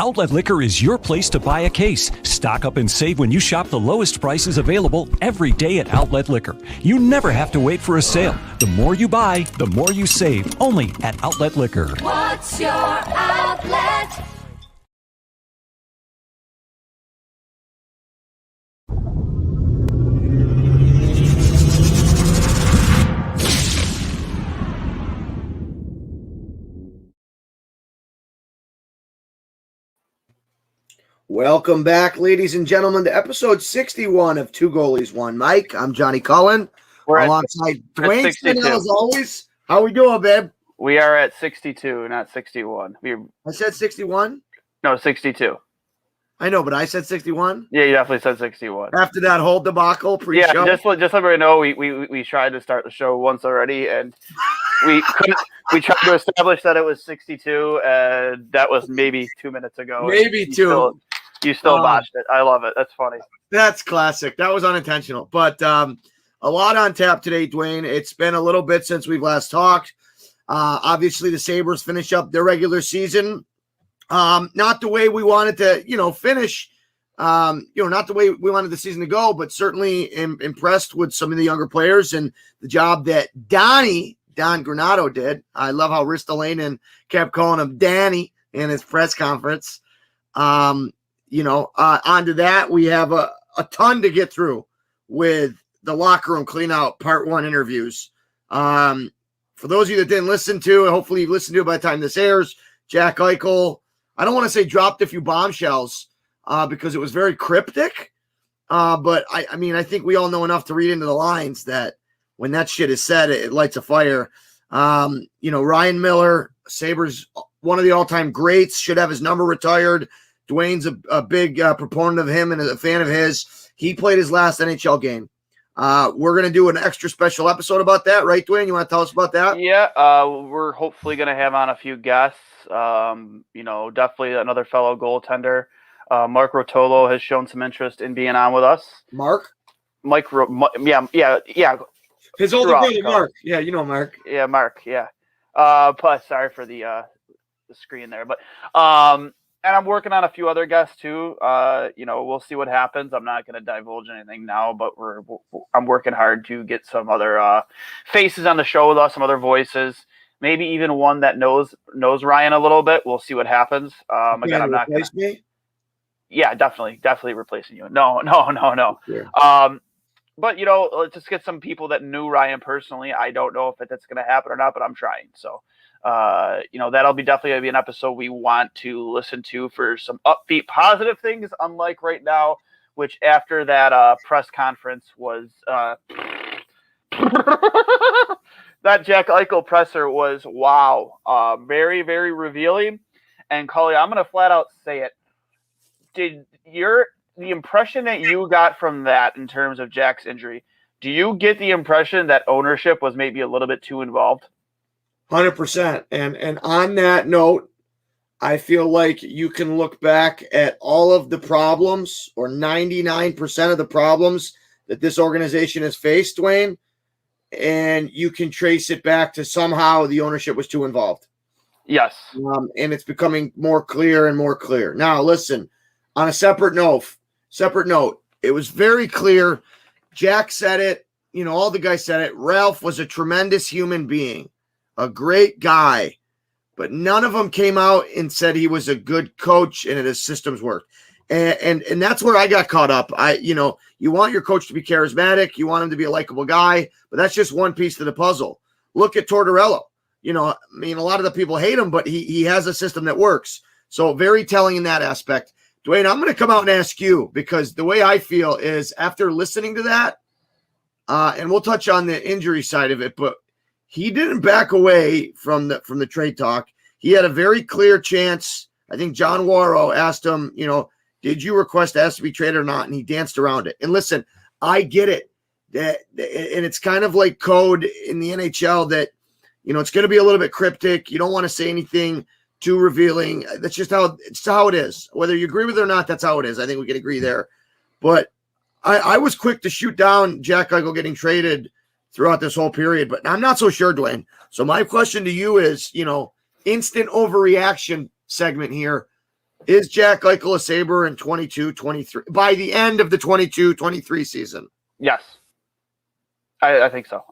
Outlet Liquor is your place to buy a case. Stock up and save when you shop the lowest prices available every day at Outlet Liquor. You never have to wait for a sale. The more you buy, the more you save. Only at Outlet Liquor. What's your outlet? Welcome back, ladies and gentlemen, to episode 61 of Two Goalies, One Mike. I'm Johnny Cullen. We're alongside Duane as always. How we doing, babe? We are at 62, not 61. I said 61? No, 62. I know, but I said 61? Yeah, you definitely said 61. After that whole debacle pre-show? Yeah, just let everybody know, we tried to start the show once already, and we tried to establish that it was 62, and that was maybe 2 minutes ago. Maybe two. You still botched it. I love it. That's funny. That's classic. That was unintentional. But a lot on tap today, Duane. It's been a little bit since we've last talked. Obviously, the Sabres finish up their regular season. Not the way we wanted to, finish. Not the way we wanted the season to go, but certainly impressed with some of the younger players and the job that Don Granato did. I love how Ristolainen kept calling him Danny in his press conference. Onto that, we have a ton to get through with the locker room clean out part one interviews. For those of you that didn't listen to, and hopefully you've listened to it by the time this airs, Jack Eichel, I don't want to say dropped a few bombshells because it was very cryptic. But I think we all know enough to read into the lines that when that shit is said, it lights a fire. Ryan Miller, Sabres, one of the all-time greats, should have his number retired. Duane's a big proponent of him and a fan of his. He played his last NHL game. We're going to do an extra special episode about that, right, Duane? You want to tell us about that? Yeah, we're hopefully going to have on a few guests. Definitely another fellow goaltender. Mark Rotolo has shown some interest in being on with us. Yeah. His older brother, Mark. Yeah, you know Mark. Yeah, Mark. Yeah. Plus, sorry for the screen there, but and I'm working on a few other guests too. We'll see what happens. I'm not going to divulge anything now, but I'm working hard to get some other faces on the show with us, some other voices, maybe even one that knows Ryan a little bit. We'll see what happens. Again, I'm not going to. Yeah, definitely replacing you. No. Yeah. But let's just get some people that knew Ryan personally. I don't know if that's going to happen or not, but I'm trying. So. That'll be definitely going to be an episode we want to listen to for some upbeat, positive things, unlike right now, which after that press conference was that Jack Eichel presser was, wow, very, very revealing. And Cully, I'm going to flat out say it. The impression that you got from that in terms of Jack's injury, do you get the impression that ownership was maybe a little bit too involved? 100%. And on that note, I feel like you can look back at all of the problems or 99% of the problems that this organization has faced, Duane, and you can trace it back to somehow the ownership was too involved. Yes. And it's becoming more clear and more clear. Now, listen, on a separate note, it was very clear. Jack said it. All the guys said it. Ralph was a tremendous human being. A great guy, but none of them came out and said he was a good coach and that his systems worked. And that's where I got caught up. You want your coach to be charismatic. You want him to be a likable guy, but that's just one piece to the puzzle. Look at Tortorella. A lot of the people hate him, but he has a system that works. So very telling in that aspect. Duane, I'm going to come out and ask you, because the way I feel is after listening to that, and we'll touch on the injury side of it, but he didn't back away from the trade talk. He had a very clear chance. I think John Waro asked him, did you request to be traded or not? And he danced around it. And listen, I get it. And it's kind of like code in the NHL that, it's going to be a little bit cryptic. You don't want to say anything too revealing. That's just how it is. Whether you agree with it or not, that's how it is. I think we can agree there. But I was quick to shoot down Jack Eichel getting traded throughout this whole period, but I'm not so sure, Duane. So my question to you is, instant overreaction segment here. Is Jack Eichel a Sabre in 22-23 by the end of the 22-23 season? Yes, I think so.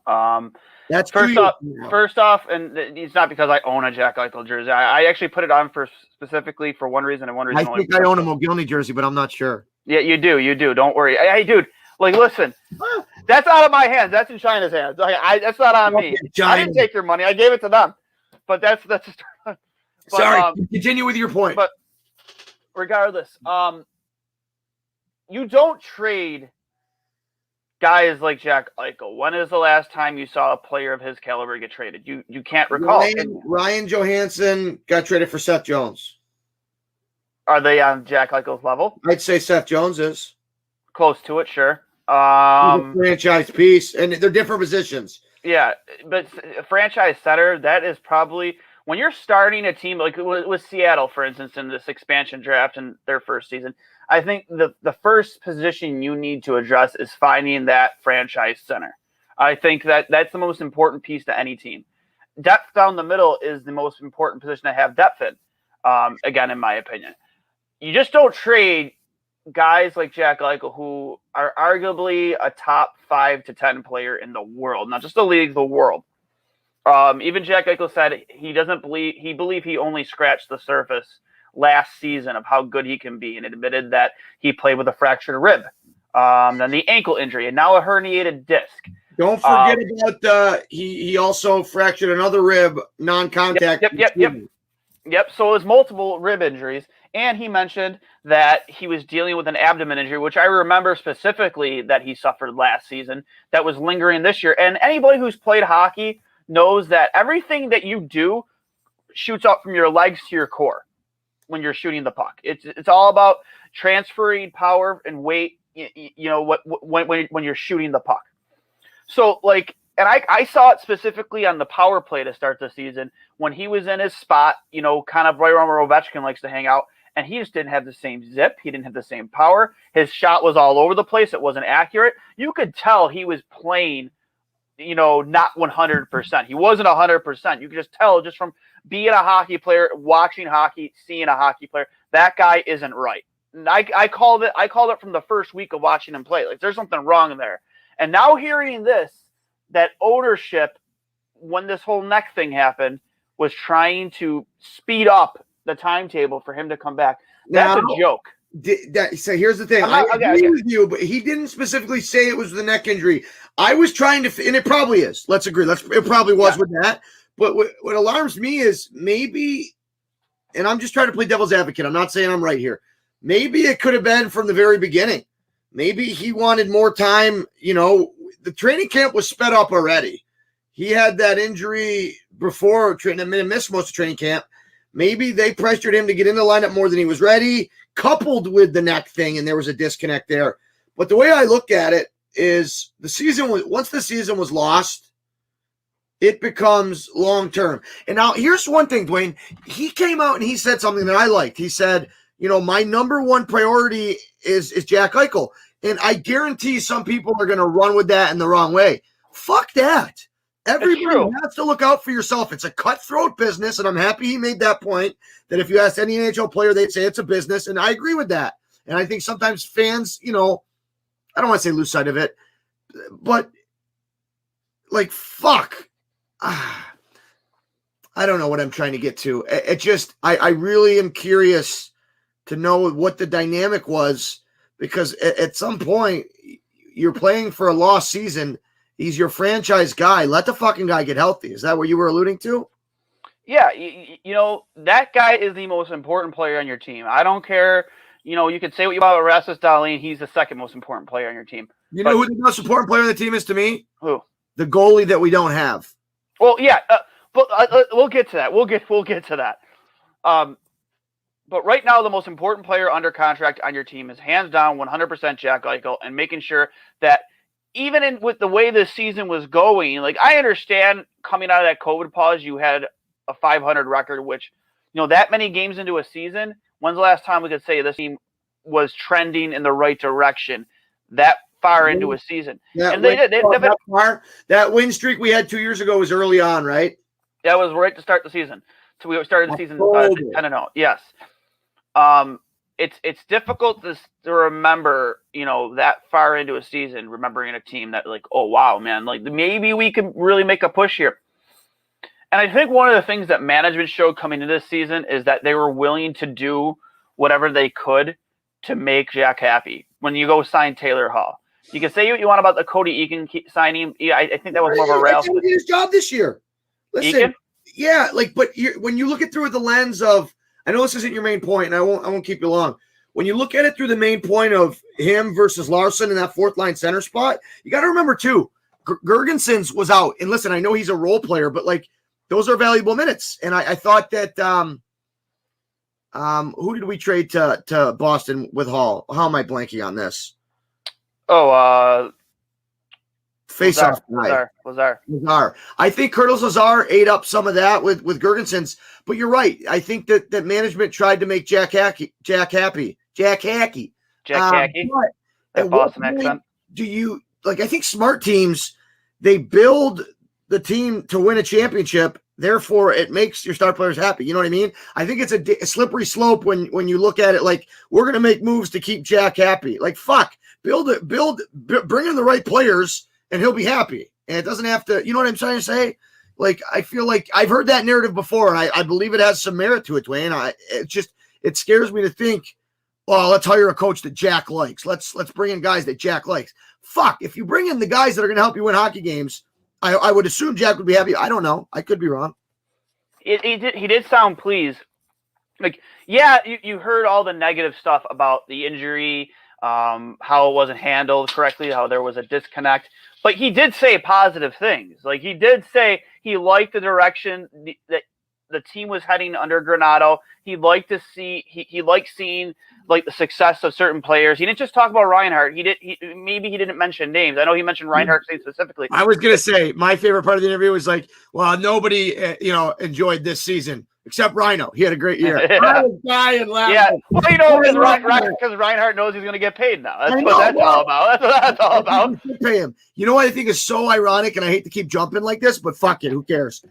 That's first off, and it's not because I own a Jack Eichel jersey. I actually put it on specifically for one reason and one reason I only. think I own a Mogilny jersey, but I'm not sure. Yeah, you do. Don't worry. Hey, dude, like, listen, that's out of my hands. That's in China's hands. That's not on me. China. I didn't take your money. I gave it to them. But that's sorry. Continue with your point. But regardless, you don't trade guys like Jack Eichel. When is the last time you saw a player of his caliber get traded? You can't recall. Ryan Johansson got traded for Seth Jones. Are they on Jack Eichel's level? I'd say Seth Jones is. Close to it, sure. He's a franchise piece, and they're different positions. Yeah, but franchise center, that is probably when you're starting a team like with Seattle, for instance, in this expansion draft in their first season. I think the first position you need to address is finding that franchise center. I think that's the most important piece to any team. Depth down the middle is the most important position to have depth in, again, in my opinion. You just don't trade guys like Jack Eichel, who are arguably a top 5 to 10 player in the world, not just the league, the world. Even Jack Eichel said he believed he only scratched the surface last season of how good he can be, and admitted that he played with a fractured rib, then the ankle injury, and now a herniated disc. Don't forget about he also fractured another rib, non-contact. Yep. So it was multiple rib injuries, and he mentioned that he was dealing with an abdomen injury, which I remember specifically that he suffered last season that was lingering this year. And anybody who's played hockey knows that everything that you do shoots up from your legs to your core when you're shooting the puck. It's all about transferring power and weight, when you're shooting the puck. So, like, and I saw it specifically on the power play to start the season when he was in his spot, kind of right around where Ovechkin likes to hang out, and he just didn't have the same zip. He didn't have the same power. His shot was all over the place. It wasn't accurate. You could tell he was playing, not 100%. He wasn't 100%. You could just tell just from being a hockey player, watching hockey, seeing a hockey player, that guy isn't right. And I called it from the first week of watching him play. Like, there's something wrong there. And now hearing this, that ownership, when this whole neck thing happened, was trying to speed up the timetable for him to come back. That's a joke. So here's the thing. I agree with you, but he didn't specifically say it was the neck injury. I was trying to, and it probably is. Let's agree. It probably was with that. But what alarms me is maybe, and I'm just trying to play devil's advocate. I'm not saying I'm right here. Maybe it could have been from the very beginning. Maybe he wanted more time. The training camp was sped up already. He had that injury before training, missed most of training camp. Maybe they pressured him to get in the lineup more than he was ready, coupled with the neck thing, and there was a disconnect there. But the way I look at it is once the season was lost, it becomes long-term. And now here's one thing, Duane. He came out and he said something that I liked. He said, my number one priority is Jack Eichel. And I guarantee some people are going to run with that in the wrong way. Fuck that. Everybody has to look out for yourself. It's a cutthroat business, and I'm happy he made that point, that if you ask any NHL player, they'd say it's a business, and I agree with that. And I think sometimes fans, I don't want to say lose sight of it, but, like, fuck. I don't know what I'm trying to get to. I really am curious to know what the dynamic was, because at some point you're playing for a lost season. He's your franchise guy. Let the fucking guy get healthy. Is that what you were alluding to? Yeah. That guy is the most important player on your team. I don't care. You could say what you want about Rasmus Dahlin. He's the second most important player on your team. Know who the most important player on the team is to me? Who? The goalie that we don't have. Well, yeah, but we'll get to that. We'll get to that. But right now, the most important player under contract on your team is hands down 100% Jack Eichel, and making sure that even with the way this season was going, like, I understand coming out of that COVID pause, you had a 500 record, which, that many games into a season, when's the last time we could say this team was trending in the right direction that far into a season? That win streak we had 2 years ago was early on, right? That was right to start the season. So we started the season 10-0. Yes. It's difficult to remember, that far into a season, remembering a team that like, oh wow, man, like maybe we can really make a push here. And I think one of the things that management showed coming into this season is that they were willing to do whatever they could to make Jack happy. When you go sign Taylor Hall, you can say what you want about the Cody Eakin signing. Yeah, I think that was more of a Ralph. He did his job this year. Listen, Eakin? Yeah, but when you look at it through the lens of, I know this isn't your main point, and I won't keep you long. When you look at it through the main point of him versus Larson in that fourth line center spot, you got to remember too, Gergensen's was out. And listen, I know he's a role player, but like those are valuable minutes. And I thought that who did we trade to Boston with Hall? How am I blanking on this? Face-off guy. Lazar. I think Curtis Lazar ate up some of that with Gergensen's, but you're right. I think that management tried to make Jack happy. That Boston accent. Do you like? I think smart teams, they build the team to win a championship. Therefore, it makes your star players happy. You know what I mean? I think it's a slippery slope when you look at it like we're going to make moves to keep Jack happy. Like fuck, bring in the right players and he'll be happy. And it doesn't have to. You know what I'm trying to say? Like I feel like I've heard that narrative before, and I believe it has some merit to it, Duane. It scares me to think, well, let's hire a coach that Jack likes. Let's bring in guys that Jack likes. Fuck, if you bring in the guys that are going to help you win hockey games, I would assume Jack would be happy. I don't know. I could be wrong. He did sound pleased. Like, yeah, you heard all the negative stuff about the injury, how it wasn't handled correctly, how there was a disconnect. But he did say positive things. Like, he did say he liked the direction that the team was heading under Granato. He liked seeing like the success of certain players. He didn't just talk about Reinhart. Maybe he didn't mention names. I know he mentioned Reinhart specifically. I was gonna say my favorite part of the interview was like, well, nobody enjoyed this season except Rhino. He had a great year. I was dying laughing. Yeah, well, because Reinhart knows he's gonna get paid now. That's what that's all about. That's what that's all about. Pay him. You know what I think is so ironic, and I hate to keep jumping like this, but fuck it, who cares?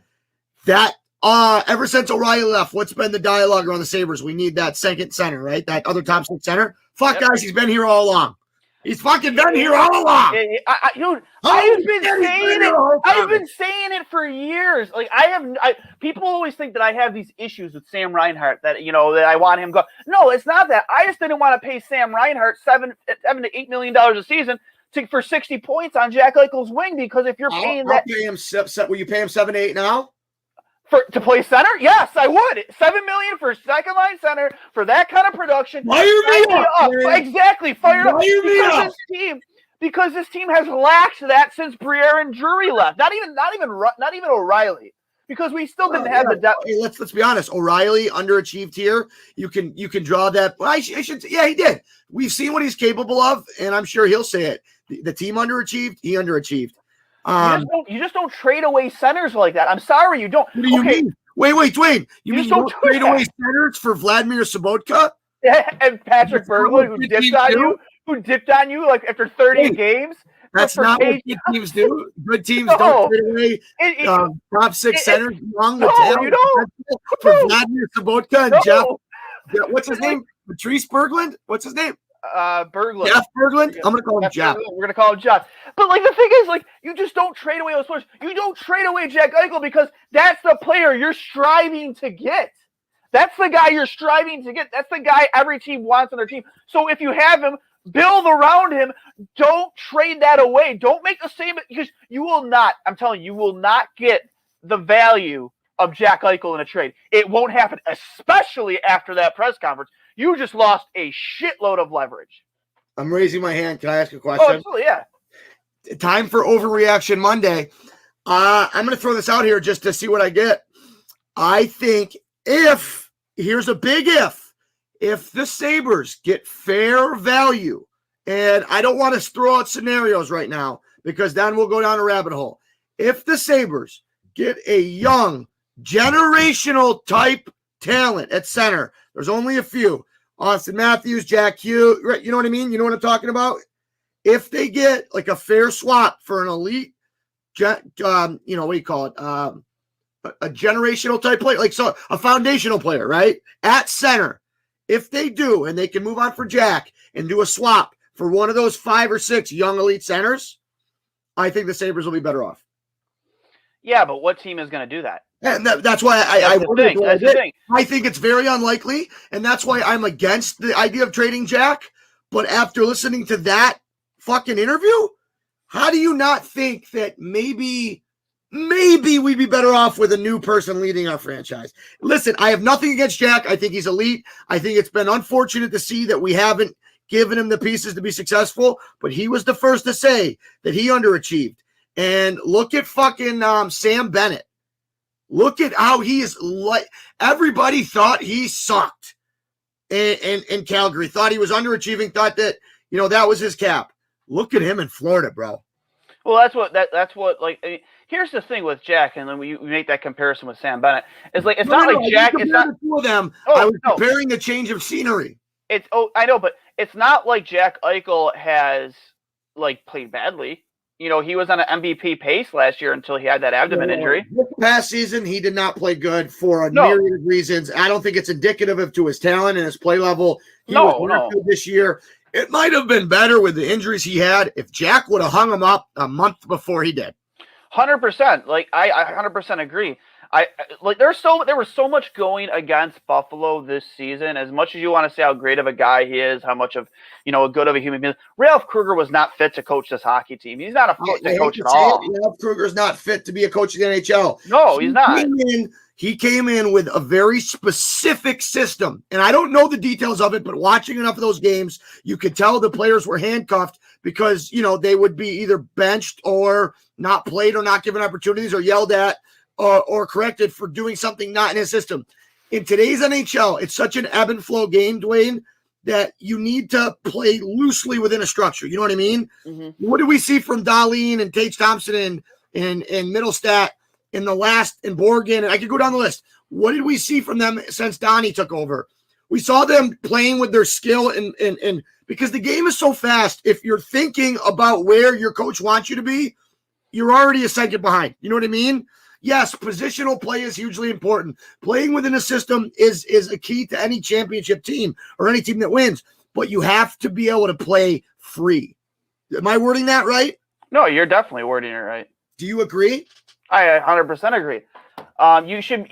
That. Ever since O'Reilly left, what's been the dialogue around the Sabres? We need that second center, right? That other top six center. Fuck, guys, he's been here all along. He's fucking been here all along. I've been saying it for years. Like people always think that I have these issues with Sam Reinhart that that I want him go. No, it's not that. I just didn't want to pay Sam Reinhart $7 to $8 million a season for 60 points on Jack Eichel's wing, because if you're paying I'll pay him. Will you pay him 7 to 8 now? To play center? Yes, I would. $7 million for second line center for that kind of production. Fire me up. Exactly. Fire up. Because this team has lacked that since Briere and Drury left. Not even O'Reilly. Because we still didn't have the depth. Hey, let's be honest. O'Reilly underachieved here. You can draw that. Well, I should. Yeah, he did. We've seen what he's capable of, and I'm sure he'll say it. The team underachieved. He underachieved. You just don't trade away centers like that. I'm sorry, you don't. What do you mean? Wait, Duane. You mean you don't trade away centers for Vladimir Sobotka? And Patrick Berglund, who dipped on you like after 30 games? That's not what good teams do. Good teams don't trade away top six centers along the tail. For Vladimir Sobotka and Jeff. What's his name? Patrice Berglund? What's his name? Berglund. Jeff Berglund? I'm going to call him Jeff. We're going to call him Jeff. But, like, the thing is, like, you just don't trade away those players. You don't trade away Jack Eichel because that's the player you're striving to get. That's the guy you're striving to get. That's the guy every team wants on their team. So if you have him, build around him. Don't trade that away. Don't make the same, because you will not, I'm telling you, you will not get the value of Jack Eichel in a trade. It won't happen, especially after that press conference. You just lost a shitload of leverage. I'm raising my hand. Can I ask a question? Oh, absolutely, yeah. Time for Overreaction Monday. I'm going to throw this out here just to see what I get. I think here's a big if the Sabres get fair value, and I don't want to throw out scenarios right now because then we'll go down a rabbit hole. If the Sabres get a young, generational type talent at center, there's only a few. Austin Matthews, Jack Hughes, right? You know what I mean? You know what I'm talking about? If they get like a fair swap for an elite, what do you call it? A generational type player, like so a foundational player, right? At center. if they do, and they can move on for Jack and do a swap for one of those 5 or 6 young elite centers, I think the Sabres will be better off. Yeah, but what team is going to do that? And that's why That's the thing. I think it's very unlikely, and that's why I'm against the idea of trading Jack. But after listening to that fucking interview, how do you not think that maybe we'd be better off with a new person leading our franchise? Listen, I have nothing against Jack. I think he's elite. I think it's been unfortunate to see that we haven't given him the pieces to be successful, but he was the first to say that he underachieved. And look at fucking Sam Bennett. Look at how he is like. Everybody thought he sucked in Calgary, thought he was underachieving, thought that, that was his cap. Look at him in Florida, bro. Well, that's what like. I mean, here's the thing with Jack, and then we make that comparison with Sam Bennett. It's like it's not like Jack. It's not the two of them. I was comparing the change of scenery. I know, but it's not like Jack Eichel has like played badly. He was on an MVP pace last year until he had that abdomen injury. This past season, he did not play good for a myriad of reasons. I don't think it's indicative of to his talent and his play level. He was good this year. It might have been better with the injuries he had if Jack would have hung him up a month before he did. 100%. Like I 100% agree. There was so much going against Buffalo this season. As much as you want to say how great of a guy he is, how much of a good of a human being, Ralph Kruger was not fit to coach this hockey team. He's not a fit coach at all. Ralph Kruger's not fit to be a coach of the NHL. No, he's not. He came in with a very specific system, and I don't know the details of it, but watching enough of those games, you could tell the players were handcuffed because they would be either benched or not played or not given opportunities or yelled at. Or corrected for doing something not in his system. In today's NHL, it's such an ebb and flow game, Duane, that you need to play loosely within a structure. You know what I mean? Mm-hmm. What did we see from Dahlin and Tage Thompson and Middlestat in the last, and Borgen? And I could go down the list. What did we see from them since Donnie took over? We saw them playing with their skill and because the game is so fast, if you're thinking about where your coach wants you to be, you're already a second behind. You know what I mean? Yes, positional play is hugely important. Playing within a system is a key to any championship team or any team that wins, but you have to be able to play free. Am I wording that right? No, you're definitely wording it right. Do you agree? I 100% agree. You shouldn't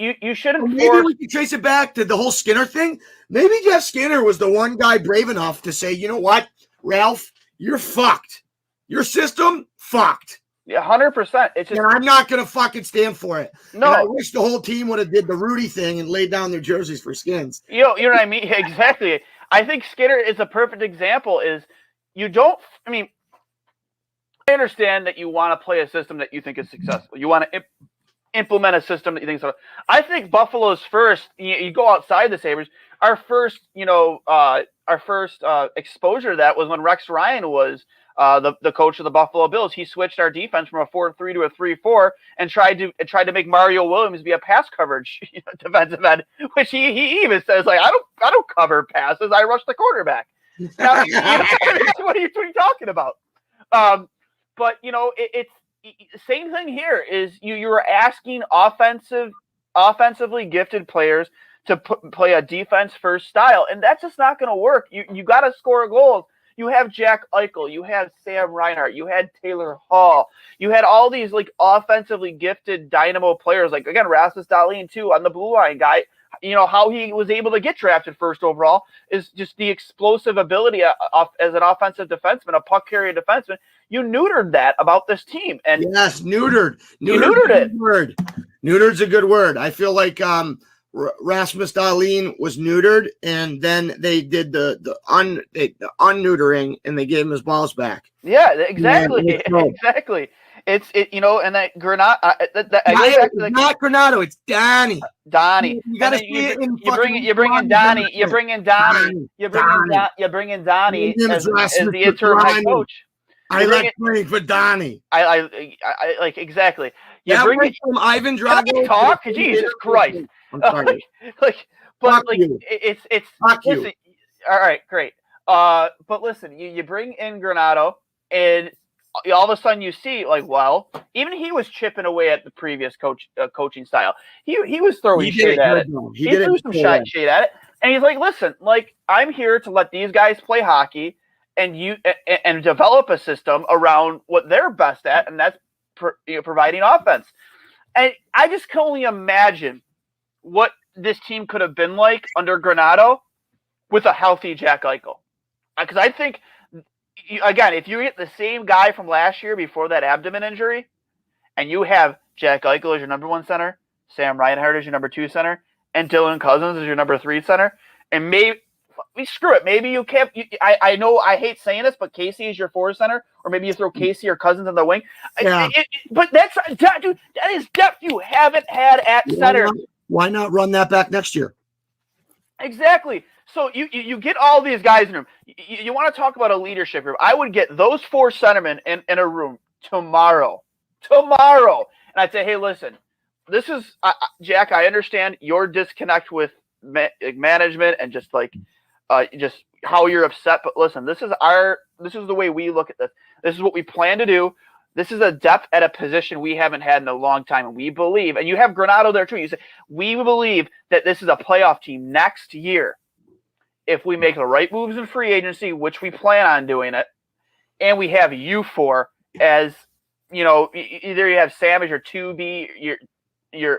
maybe we can trace it back to the whole Skinner thing. Maybe Jeff Skinner was the one guy brave enough to say, you know what, Ralph, you're fucked. Your system, fucked. Yeah, 100%. It's just, and I'm not going to fucking stand for it. No, and I wish the whole team would have did the Rudy thing and laid down their jerseys for skins. You know what I mean? Exactly. I think Skinner is a perfect example. I understand that you want to play a system that you think is successful. You want to implement a system that you think is successful. I think Buffalo's first, you go outside the Sabres, our first exposure to that was when Rex Ryan was the coach of the Buffalo Bills. He switched our defense from a 4-3 to a 3-4 and tried to make Mario Williams be a pass coverage defensive end, which he even says, like, I don't cover passes, I rush the quarterback. Now, what are you talking about? But it's same thing here. Is you're asking offensively gifted players to play a defense first style, and that's just not going to work. You got to score goals. You have Jack Eichel, you have Sam Reinhart, you had Taylor Hall, you had all these like offensively gifted dynamo players, like again Rasmus Dahlin too on the blue line guy. How he was able to get drafted first overall is just the explosive ability as an offensive defenseman, a puck carrier defenseman. You neutered that about this team, and yes, neutered. You neutered it. Word. Neutered's a good word. I feel like Rasmus Dahlin was neutered, and then they did the unneutering, and they gave him his balls back. Yeah, exactly, exactly. And that Granado. Not Granado. It's Donnie. Donnie. You got to see it in. You bring in Donnie. You bring in Donnie as the interim head coach. I like playing for Donnie. I like exactly. You bring it from Ivan Drago. Talk, Jesus Christ. I'm sorry. It's. Listen, all right, great. But listen, you bring in Granado, and all of a sudden you see like, well, even he was chipping away at the previous coaching style. He was throwing shade at it. He threw some shade at it, and he's like, listen, like I'm here to let these guys play hockey and develop a system around what they're best at, and that's providing offense. And I just can only imagine what this team could have been like under Granato with a healthy Jack Eichel. Because I think, again, if you get the same guy from last year before that abdomen injury, and you have Jack Eichel as your number 1 center, Sam Reinhart as your number 2 center, and Dylan Cousins as your number 3 center, and maybe screw it, maybe you can't. I know I hate saying this, but Casey is your 4 center, or maybe you throw Casey or Cousins in the wing. Yeah. But dude, that is depth you haven't had at center. Why not run that back next year? Exactly. So you get all these guys in a room. You want to talk about a leadership group. I would get those 4 centermen in a room tomorrow. And I'd say, hey, listen, this is Jack, I understand your disconnect with management and just how you're upset. But listen, this is the way we look at this. This is what we plan to do. This is a depth at a position we haven't had in a long time. And we believe, and you have Granato there too. You say, we believe that this is a playoff team next year. If we make the right moves in free agency, which we plan on doing it, and we have you 4 as, either you have Sam as your 2B, you know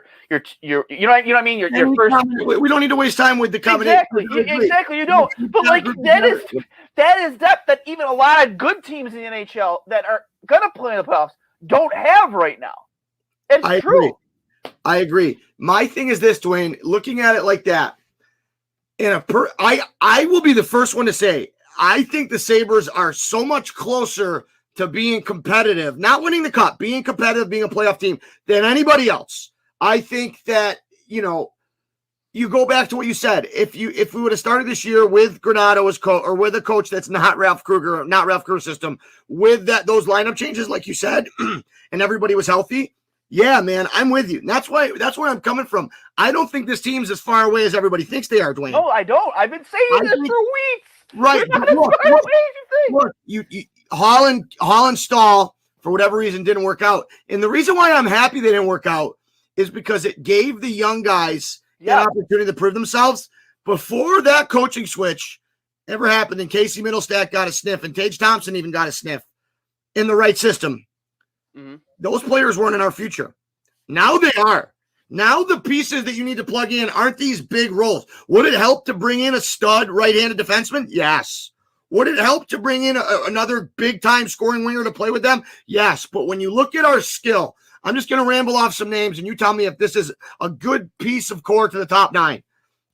what I mean? Your first. We don't need to waste time with the combination. Exactly. You don't. But that is depth that even a lot of good teams in the NHL that are gonna play in the playoffs don't have right now. It's true. I agree. My thing is this, Duane. Looking at it like that, I will be the first one to say I think the Sabres are so much closer to being competitive, not winning the cup, being competitive, being a playoff team than anybody else. I think that, you go back to what you said. If we would have started this year with Granato as coach or with a coach that's not Ralph Kruger, not Ralph Kruger's system, with those lineup changes, like you said, and everybody was healthy. Yeah, man, I'm with you. And that's where I'm coming from. I don't think this team's as far away as everybody thinks they are, Duane. No, I don't. I've been saying this for weeks. Right. Look, Holland Stahl, for whatever reason, didn't work out. And the reason why I'm happy they didn't work out is because it gave the young guys an opportunity to prove themselves. Before that coaching switch ever happened, and Casey Middlestat got a sniff, and Tage Thompson even got a sniff in the right system. Mm-hmm. Those players weren't in our future. Now they are. Now the pieces that you need to plug in aren't these big roles. Would it help to bring in a stud right-handed defenseman? Yes. Would it help to bring in another big-time scoring winger to play with them? Yes. But when you look at our skill, I'm just going to ramble off some names, and you tell me if this is a good piece of core to the top 9.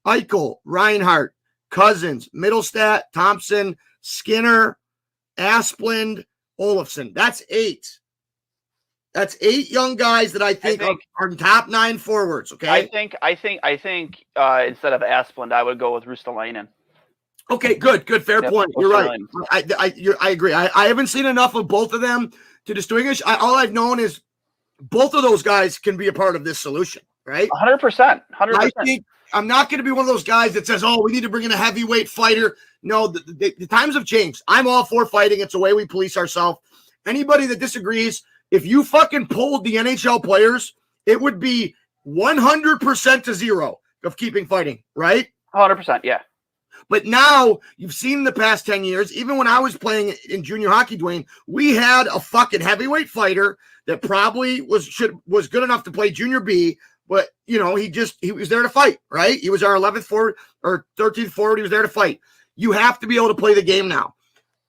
Eichel, Reinhart, Cousins, Middlestat, Thompson, Skinner, Asplund, Olofsson. That's 8. That's 8 young guys that I think are top 9 forwards. Okay. I think instead of Asplund, I would go with Ristolainen. Okay, good, fair point. You're right. I agree. I haven't seen enough of both of them to distinguish. All I've known is both of those guys can be a part of this solution, right? 100%. I think I'm not going to be one of those guys that says, "Oh, we need to bring in a heavyweight fighter." No, the times have changed. I'm all for fighting. It's the way we police ourselves. Anybody that disagrees. If you fucking polled the NHL players, it would be 100% to 0 of keeping fighting, right? 100%, yeah. But now you've seen in the past 10 years, even when I was playing in junior hockey, Duane, we had a fucking heavyweight fighter that probably was good enough to play junior B, but he was there to fight, right? He was our 11th forward or 13th forward. He was there to fight. You have to be able to play the game now.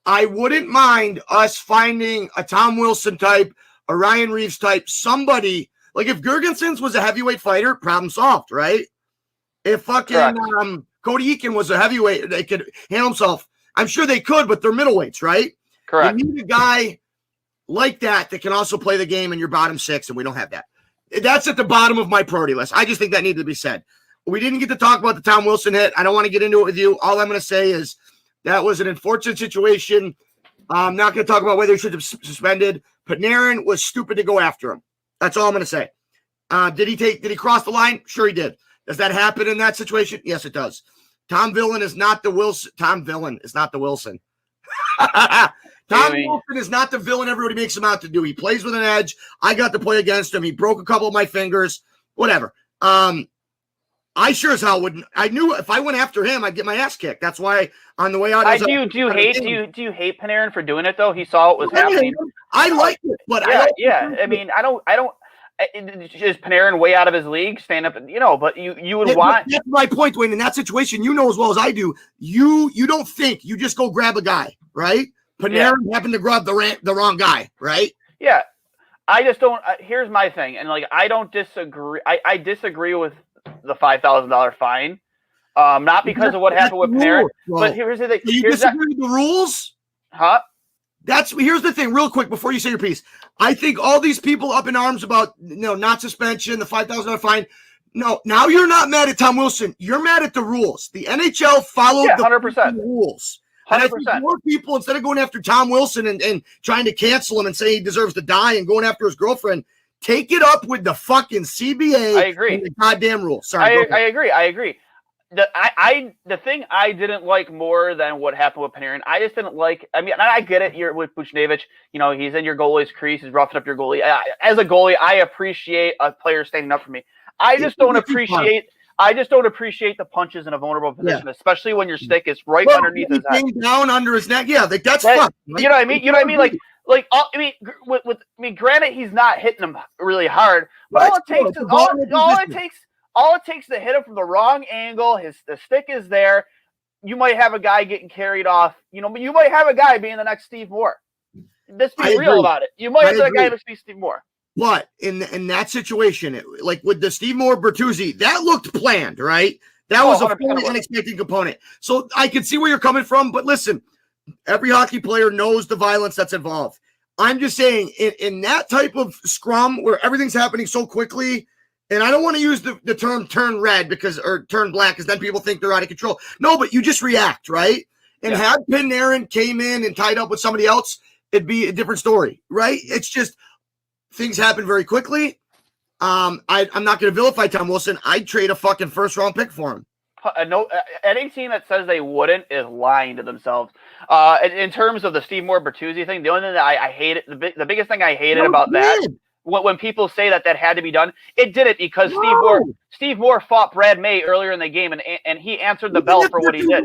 I wouldn't mind us finding a Tom Wilson type, a Ryan Reeves type, somebody like if Girgensons was a heavyweight fighter, problem solved, right? If fucking Cody Eakin was a heavyweight, they could handle himself. I'm sure they could, but they're middleweights, right? Correct. You need a guy like that can also play the game in your bottom 6, and we don't have that. That's at the bottom of my priority list. I just think that needed to be said. We didn't get to talk about the Tom Wilson hit. I don't want to get into it with you. All I'm going to say is that was an unfortunate situation. I'm not going to talk about whether he should have suspended. Panarin was stupid to go after him. That's all I'm going to say. Did he cross the line? Sure he did. Does that happen in that situation? Yes, it does. Tom Villain is not the Wilson. Tom Villain is not the Wilson. Tom Wilson is not the villain everybody makes him out to do. He plays with an edge. I got to play against him. He broke a couple of my fingers. Whatever. I sure as hell wouldn't. I knew if I went after him, I'd get my ass kicked. That's why on the way out. Do you hate Panarin for doing it though? He saw what was happening. I like it, but yeah. I mean, I don't. Is Panarin way out of his league? Stand up, But you would want. That's my point, Duane. In that situation, you know as well as I do. You don't think. You just go grab a guy, right? Panarin happened to grab the wrong guy, right? Yeah. I just don't. Here's my thing, and I don't disagree. I disagree with the $5,000 fine, not because of what happened with Panarin, but here's the thing. You disagree with the rules, huh? Here's the thing, real quick before you say your piece. I think all these people up in arms about not suspension, the $5,000 fine. No, now you're not mad at Tom Wilson. You're mad at the rules. The NHL followed the 100% rules. 100%. And I think more people, instead of going after Tom Wilson and trying to cancel him and say he deserves to die and going after his girlfriend, take it up with the fucking CBA. I agree. And the goddamn rules. Sorry, I agree. The thing I didn't like more than what happened with Panarin, I just didn't like. I mean, I get it. You're with Buchnevich. He's in your goalie's crease. He's roughing up your goalie. As a goalie, I appreciate a player standing up for me. I just don't appreciate the punches in a vulnerable position, especially when your stick is right underneath his head. Down under his neck. Yeah, that's fun. You know what I mean? You know what I mean? Granted, he's not hitting him really hard, but all it takes to hit him from the wrong angle. The stick is there. You might have a guy getting carried off. But you might have a guy being the next Steve Moore. Let's be real about it. You might have a guy that's be Steve Moore. But in that situation, like with the Steve Moore Bertuzzi, that looked planned, right? That was a fully unexpected component. So I can see where you're coming from. But listen, every hockey player knows the violence that's involved. I'm just saying, in that type of scrum where everything's happening so quickly, and I don't want to use the term turn red or turn black because then people think they're out of control. No, but you just react, right? And had Panarin came in and tied up with somebody else, it'd be a different story, right? It's just things happen very quickly. I'm not going to vilify Tom Wilson. I'd trade a fucking first-round pick for him. Any team that says they wouldn't is lying to themselves. In terms of the Steve Moore Bertuzzi thing, the only thing that I hated, the biggest thing I hated about that, when people say that had to be done, it did it because Steve Moore fought Brad May earlier in the game, and he answered the bell for what he did.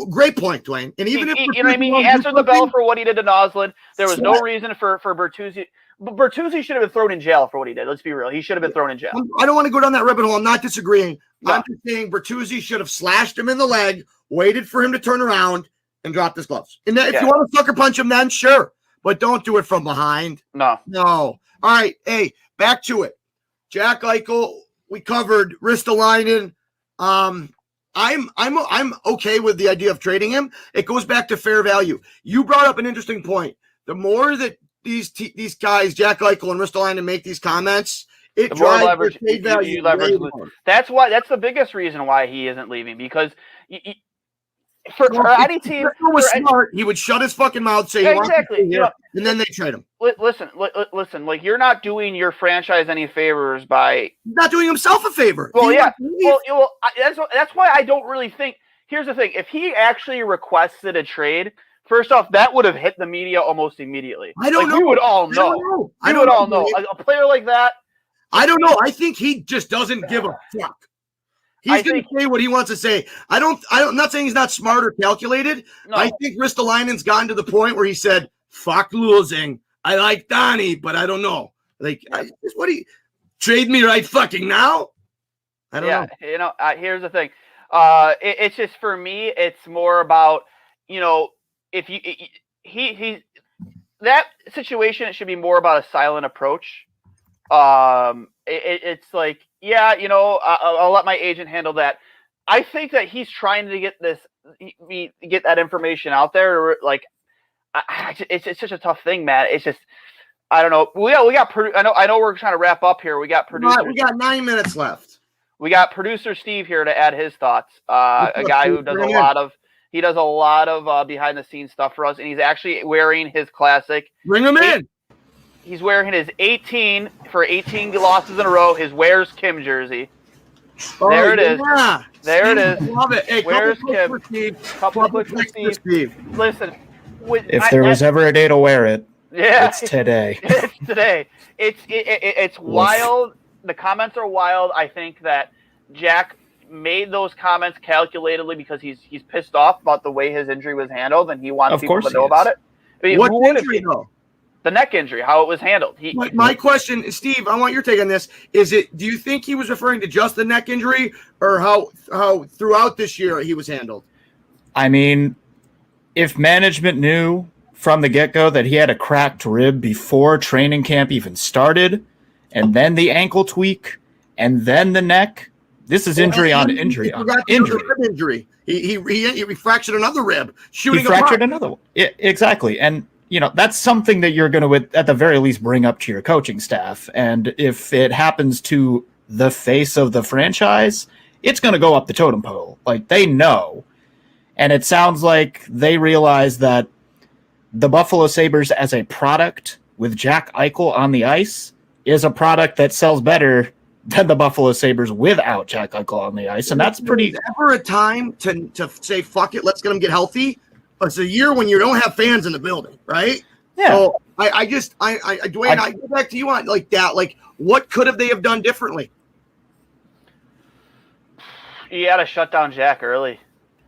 Great point, Duane. And even if you know what I mean, he answered the bell for what he did to Noslin. There was no reason for Bertuzzi. Bertuzzi should have been thrown in jail for what he did. Let's be real. He should have been thrown in jail. I don't want to go down that rabbit hole. I'm not disagreeing. No. I'm just saying Bertuzzi should have slashed him in the leg, waited for him to turn around, and dropped his gloves. And if you want to sucker punch him, then sure. But don't do it from behind. No. All right. Hey, back to it. Jack Eichel, we covered Ristolainen. I'm okay with the idea of trading him. It goes back to fair value. You brought up an interesting point. The more that these guys, Jack Eichel and Ristolainen, make these comments, it drives leverage. You leverage. That's the biggest reason why he isn't leaving, because for any team, smart, he would shut his fucking mouth, say exactly, and then they trade him. Listen. Like, you're not doing your franchise any favors by not doing himself a favor. Well, that's why I don't really think. Here's the thing: if he actually requested a trade, first off, that would have hit the media almost immediately. I don't know. We would all know. We would all know. Like, a player like that. I don't know. I think he just doesn't give a fuck. He's going to say what he wants to say. I'm not saying he's not smart or calculated. No. I think Ristolainen's gotten to the point where he said, "Fuck losing. I like Donnie, but I don't know. Like, what do you trade me right fucking now?" I don't know. Here's the thing. It's just, for me, it's more about, if he that situation, it should be more about a silent approach. It's like, I'll let my agent handle that. I think that he's trying to get that information out there. Like, it's such a tough thing, man. It's just, I don't know. We got. I know we're trying to wrap up here. We got producer. We got 9 minutes left. We got producer Steve here to add his thoughts. A guy who does a lot of behind the scenes stuff for us, and he's actually wearing his classic. Bring him in. He's wearing his 18 losses in a row, his Where's Kim jersey. There it is. There it is. Love it. Hey, Where's Kim? Couple of clicks for Steve. Listen, If there was ever a day to wear it, yeah, it's today. It's today. It's wild. The comments are wild. I think that Jack made those comments calculatedly because he's pissed off about the way his injury was handled, and he wants people to know about it. I mean, what injury though? The neck injury, how it was handled. My question, Steve, I want your take on this. Do you think he was referring to just the neck injury, or how throughout this year he was handled? I mean, if management knew from the get-go that he had a cracked rib before training camp even started, and then the ankle tweak, and then the neck, this is injury on injury on injury. Rib injury. He fractured another rib. He fractured another one. Exactly. And, that's something that you're going to, at the very least, bring up to your coaching staff. And if it happens to the face of the franchise, it's going to go up the totem pole. Like, they know. And it sounds like they realize that the Buffalo Sabres as a product with Jack Eichel on the ice is a product that sells better than the Buffalo Sabres without Jack Eichel on the ice. And that's pretty... Is there ever a time to say, fuck it, let's get them get healthy? It's a year when you don't have fans in the building, right? Yeah. So Duane, I go back to you on like that. Like, what could they have done differently? You got to shut down Jack early.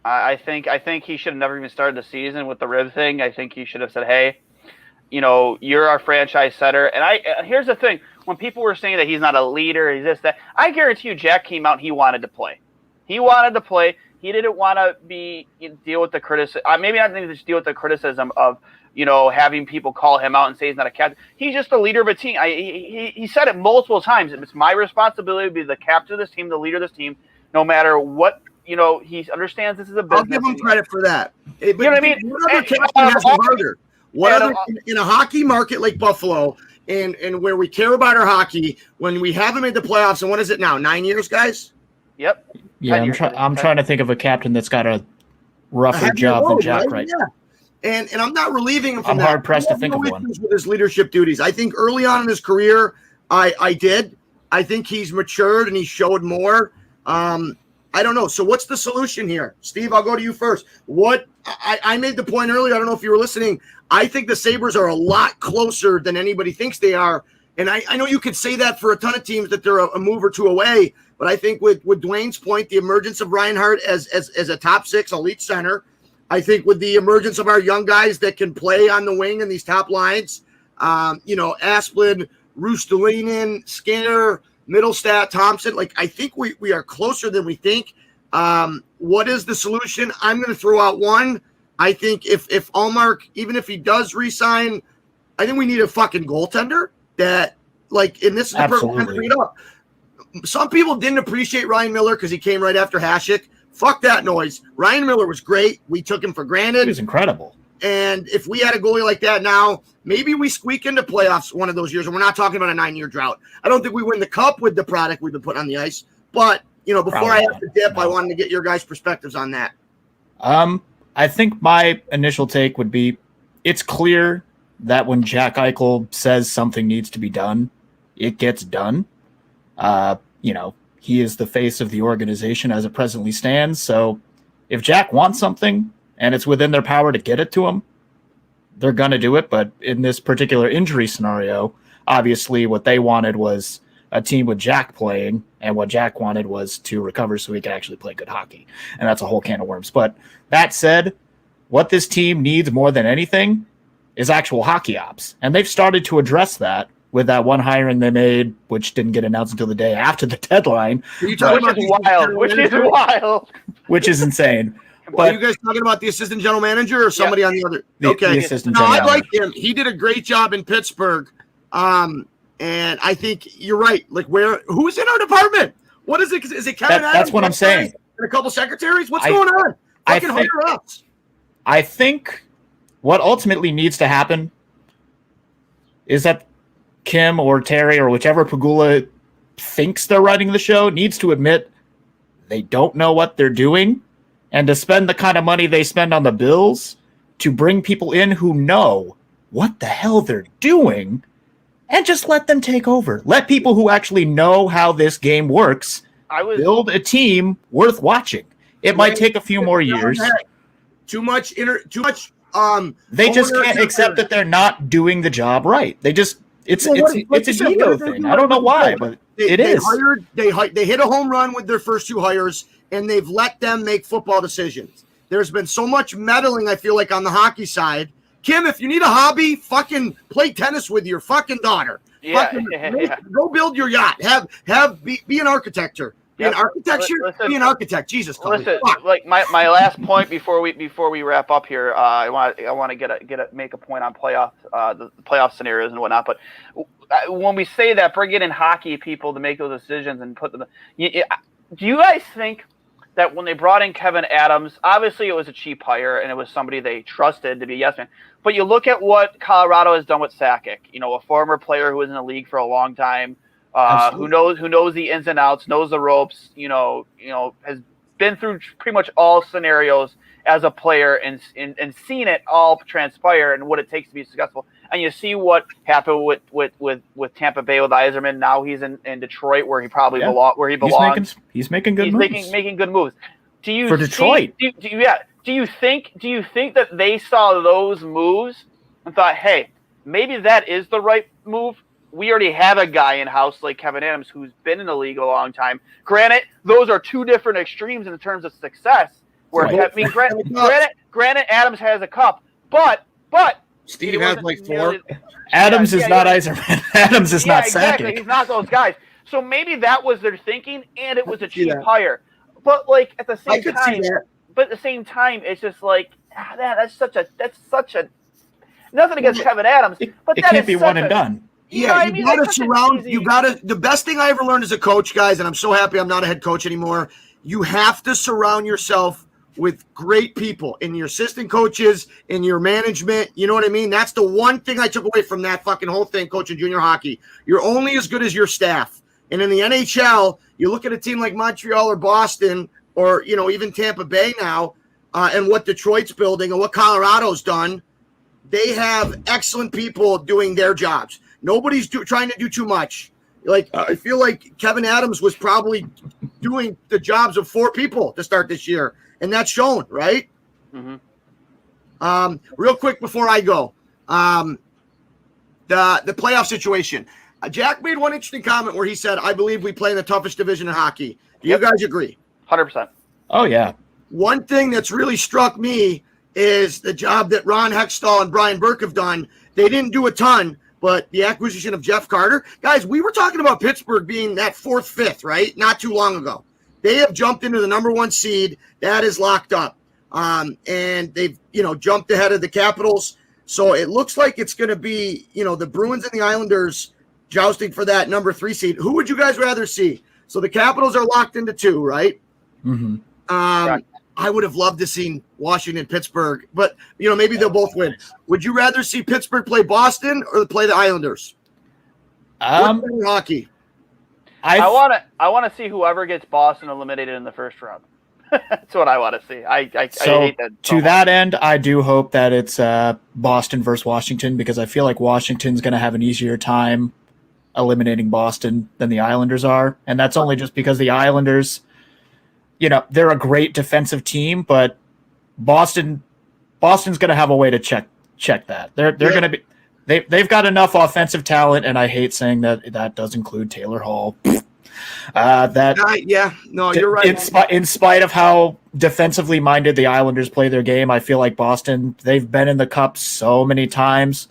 I think he should have never even started the season with the rib thing. I think he should have said, hey, you're our franchise setter. And here's the thing. When people were saying that he's not a leader, he's this, that, I guarantee you Jack came out and he wanted to play. He wanted to play. He didn't want to deal with the criticism. Maybe not just deal with the criticism of, having people call him out and say he's not a captain. He's just the leader of a team. He said it multiple times. It's my responsibility to be the captain of this team, the leader of this team, no matter what. He understands this is a business. I'll give him credit for that. You know what I mean? What other captain has it harder? What other in a hockey market like Buffalo and where we care about our hockey, when we haven't made the playoffs, and what is it now? 9 years, guys? Yep. Yeah, I'm trying to think of a captain that's got a rougher job than Jack, right? Yeah. And I'm not relieving him from that. I'm hard pressed to think of one. With his leadership duties. I think early on in his career, I did. I think he's matured and he showed more. I don't know. So what's the solution here? Steve, I'll go to you first. I made the point earlier, I don't know if you were listening. I think the Sabres are a lot closer than anybody thinks they are. And I know you could say that for a ton of teams that they're a move or two away. But I think with Duane's point, the emergence of Reinhart as a top six elite center, I think with the emergence of our young guys that can play on the wing in these top lines, Asplund, Rustalainen, Skinner, Middlestat, Thompson, I think we are closer than we think. What is the solution? I'm going to throw out one. I think if Ullmark, even if he does resign, I think we need a fucking goaltender that, and this is the perfect time to bring it up. Some people didn't appreciate Ryan Miller because he came right after Hasek. Fuck that noise. Ryan Miller was great. We took him for granted. He was incredible. And if we had a goalie like that now, maybe we squeak into playoffs one of those years. And we're not talking about a 9-year drought. I don't think we win the cup with the product we've been putting on the ice. But, before I have to dip, I wanted to get your guys' perspectives on that. I think my initial take would be it's clear that when Jack Eichel says something needs to be done, it gets done. He is the face of the organization as it presently stands. So if Jack wants something and it's within their power to get it to him, they're going to do it. But in this particular injury scenario, obviously what they wanted was a team with Jack playing, and what Jack wanted was to recover so he could actually play good hockey. And that's a whole can of worms. But that said, what this team needs more than anything is actual hockey ops. And they've started to address that with that one hiring they made, which didn't get announced until the day after the deadline. Which is wild. Which is insane. But are you guys talking about the assistant general manager or somebody on the other? The assistant general manager. I like him. He did a great job in Pittsburgh. And I think you're right. Who's in our department? What is it? Is it Kevin Adams? That's what I'm saying. And a couple secretaries? What's going on? I think what ultimately needs to happen is that Kim or Terry or whichever Pagula thinks they're running the show needs to admit they don't know what they're doing, and to spend the kind of money they spend on the Bills to bring people in who know what the hell they're doing and just let them take over. Let people who actually know how this game works build a team worth watching. It might take a few more years. Too much They just owners can't out accept there. that they're not doing the job right. They just it's Well, it's like it's you an said, what ego did they thing. do I don't know why, before? but They it is. They hit a home run with their first 2 hires, and they've let them make football decisions. There's been so much meddling, I feel like, on the hockey side. Kim, if you need a hobby, fucking play tennis with your fucking daughter. Yeah, Go build your yacht. Be an architecture. Be an architecture. Listen, be an architect. Jesus, Cully. Listen, Fuck. like my last point before we wrap up here, I want to make a point on playoff the playoff scenarios and whatnot. But when we say that, bringing in hockey people to make those decisions and put them, do you guys think that when they brought in Kevin Adams, obviously it was a cheap hire and it was somebody they trusted to be a yes man. But you look at what Colorado has done with Sakic, a former player who was in the league for a long time. Who knows the ins and outs, knows the ropes, has been through pretty much all scenarios as a player and seen it all transpire and what it takes to be successful. And you see what happened with Tampa Bay with Yzerman. Now he's in Detroit where he probably belongs. He's making good moves. Making good moves. Do you for Detroit? Do you think that they saw those moves and thought, hey, maybe that is the right move? We already have a guy in house like Kevin Adams who's been in the league a long time. Granted, those are two different extremes in terms of success. Where granted, Adams has a cup, but Steve has like 4. Adams is not Yzerman. Adams is not exactly. Sakic. He's not those guys. So maybe that was their thinking, and it was a cheap hire. But like at the same time, it's just like that's such a nothing against Kevin Adams, but it can't be one and done. Yeah, you gotta surround. The best thing I ever learned as a coach, guys, and I'm so happy I'm not a head coach anymore. You have to surround yourself with great people in your assistant coaches, in your management. You know what I mean? That's the one thing I took away from that fucking whole thing, coaching junior hockey. You're only as good as your staff. And in the NHL, you look at a team like Montreal or Boston or, even Tampa Bay now, and what Detroit's building and what Colorado's done. They have excellent people doing their jobs. Nobody's trying to do too much. Like, I feel like Kevin Adams was probably doing the jobs of 4 people to start this year, and that's shown, right? Mm-hmm. Real quick before I go, the playoff situation. Jack made one interesting comment where he said, "I believe we play in the toughest division in hockey." Do you guys agree? 100%. Oh yeah. One thing that's really struck me is the job that Ron Hextall and Brian Burke have done. They didn't do a ton. But the acquisition of Jeff Carter, guys, we were talking about Pittsburgh being that 4th, 5th, right? Not too long ago. They have jumped into the number 1 seed. That is locked up. And they've, jumped ahead of the Capitals. So it looks like it's going to be, the Bruins and the Islanders jousting for that number 3 seed. Who would you guys rather see? So the Capitals are locked into 2, right? Mm-hmm. I would have loved to see Washington, Pittsburgh, but maybe they'll both win. Would you rather see Pittsburgh play Boston or play the Islanders? Hockey. I want to see whoever gets Boston eliminated in the first round. That's what I want to see. I hate that. To that end, I do hope that it's Boston versus Washington because I feel like Washington's going to have an easier time eliminating Boston than the Islanders are, and that's only just because the Islanders. They're a great defensive team, but Boston's going to have a way to check that. They're going to be they've got enough offensive talent, and I hate saying that does include Taylor Hall. You're right. In spite of how defensively minded the Islanders play their game, I feel like Boston, they've been in the Cup so many times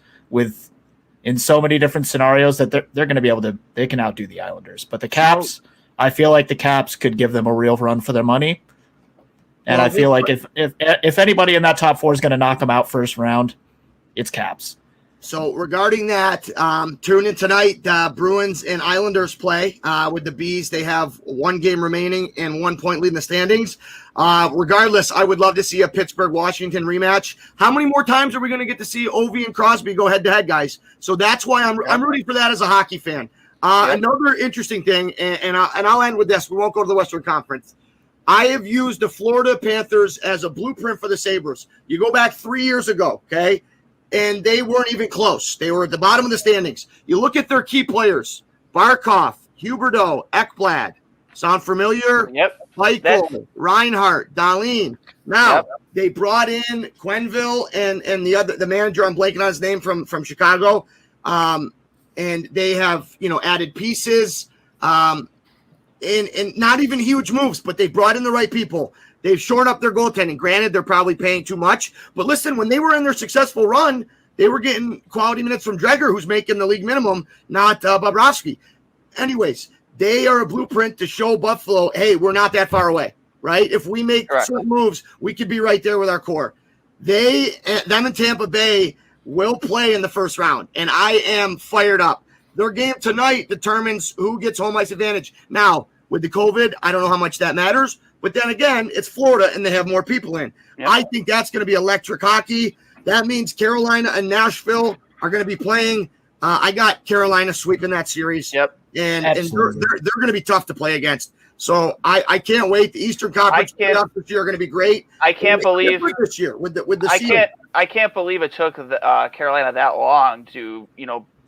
in so many different scenarios that they're going to be able to. They can outdo the Islanders, but the Caps. I feel like the Caps could give them a real run for their money. And I feel like if anybody in that top 4 is going to knock them out first round, it's Caps. So regarding that, tune in tonight. Bruins and Islanders play with the Bees. They have 1 game remaining and 1 point lead in the standings. Regardless, I would love to see a Pittsburgh-Washington rematch. How many more times are we going to get to see Ovi and Crosby go head-to-head, guys? So that's why I'm rooting for that as a hockey fan. Another interesting thing, and I'll end with this. We won't go to the Western Conference. I have used the Florida Panthers as a blueprint for the Sabres. You go back 3 years ago, okay, and they weren't even close. They were at the bottom of the standings. You look at their key players, Barkov, Huberdeau, Ekblad, Sound familiar? Yep. Eichel, Reinhart, Dahlin. Now they brought in Quenneville and the manager. I'm blanking on his name from Chicago, and they have added pieces, and not even huge moves, but they brought in the right people. They've shored up their goaltending. Granted, they're probably paying too much, but listen, when they were in their successful run, they were getting quality minutes from Dreger, who's making the league minimum, not Bobrovsky. Anyways, they are a blueprint to show Buffalo, hey, we're not that far away, right? If we make certain moves, we could be right there with our core. Them in Tampa Bay will play in the first round, and I am fired up. Their game tonight determines who gets home ice advantage. Now, with the COVID, I don't know how much that matters, but then again, it's Florida, and they have more people in. Yep. I think that's going to be electric hockey. That means Carolina and Nashville are going to be playing. I got Carolina sweeping that series. Yep. And they're going to be tough to play against. So I can't wait. The Eastern Conference playoffs this year are going to be great. I can't believe this year with the I can't believe it took Carolina that long to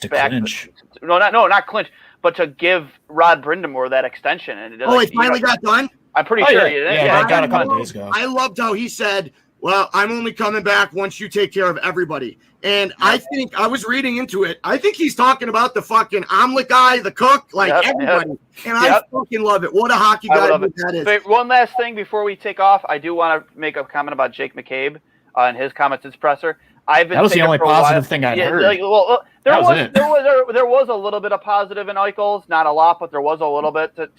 clinch. Not clinch, but to give Rod Brind'Amour that extension. And it finally got done. I'm pretty sure he did. Yeah, I got a couple days ago. I loved how he said, "Well, I'm only coming back once you take care of everybody." And I think I was reading into it. I think he's talking about the fucking omelet guy, the cook, everybody. And I fucking love it. What a hockey guy that is. But one last thing before we take off, I do want to make a comment about Jake McCabe and his comments in presser. That was the only positive thing I'd heard. There was a little bit of positive in Eichel's, not a lot, but there was a little bit to